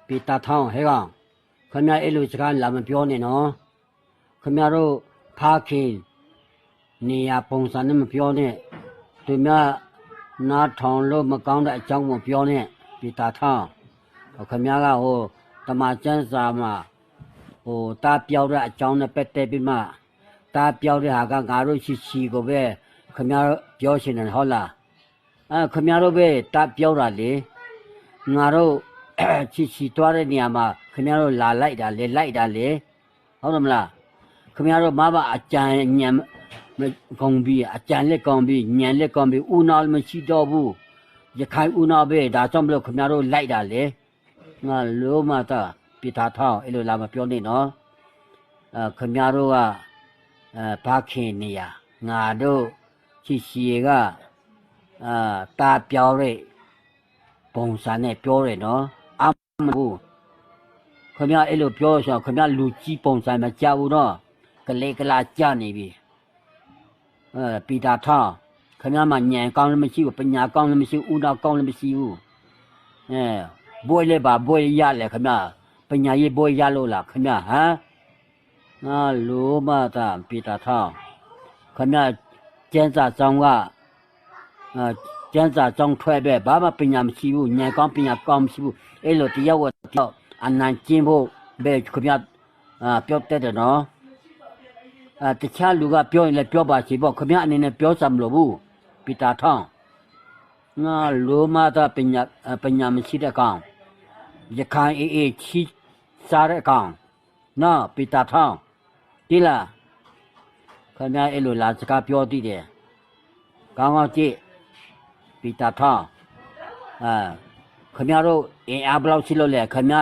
ปีตาท่องให้ก่อนขมีเอลูสกันลามันပြောနေနော်ขมีတို့ဖားခင်နေရပုံစံနဲ့မပြောနဲ့သူများနားထောင်လို့မကောင်းတဲ့အကြောင်းကိုပြောနဲ့ปีตาท่องขมีကဟိုတမချန်းစာမှာဟိုတားပြောတဲ့အကြောင်းနဲ့ပတ်သက်ပြီးမှတားပြောတဲ့ဟာကငါတို့ရှိကိုပဲခမရပြောရှင်တယ်ဟုတ်လားခမရတို့ပဲတားပြောတာလေငါတို့ချီသွားတဲ့နေရာမှာခမရတို့လာလိုက်တာလေဟုတ်တယ်မလားခမရတို့မဘာအကြံညံကောင်းပြီးအကြံလက်ကောင်းပြီးညံလက်ကောင်းပြီးဦးနာမရှိတော့ဘူးရခိုင်ဦးနာပဲဒါကြောင့်မလို့ခမရတို့လိုက်တာလေငါလိုမတာပိတာထောင်းအဲ့လိုလာမပြောနေနော်ခမရတို့ကဘာခင်နေရငါတို့ချီကတာပြောတဲ့ပုံစံနဲ့ပြောတယ်နော်အမဘူးခမရအဲ့လိုပြောဆိုခမရလူကြီးပုံစံမကြောက်ဘူးနော်ကလေးကလာကြနေပြီปีตาท่าခမရမှာညံကောင်းလည်းမရှိဘူးပညာကောင်းလည်းမရှိဘူးဥနာကောင်းလည်းမရှိဘူးဘွေလည်းပါဘွေရလေခမရပညာရေးဘွေရလို့လားခမရဟမ်ငါလိုမတာปีตาท่าခမရကျန်းစာကြောင်းကကျန်းစာကြောင်းထွက်ပဲဘာမှပညာမရှိဘူးညံကောင်းပညာကောင်းမရှိဘူးအဲ့လိုတယောက်တော့အနံကျင်းဖို့ပဲခမရပြောတတ်တယ်နော်တခြားလူကပြောရင်လည်းပြောပါစီပေါ့ခမရအနေနဲ့ပြောစမ်းမလို့ဘူးပိတာထောင်းငါလိုမတာပညာမရှိတဲ့ကောင်ရခိုင်အေးချီစားတဲ့ကောင်နော်ပိတာထောင်းဒီလားခမရအဲ့လိုလာစကားပြောတည်တယ်ကောင်းကြည့်ပိတာထောင်းခမရတို့အင်အားဘယ်လောက်ရှိလို့လဲခမရ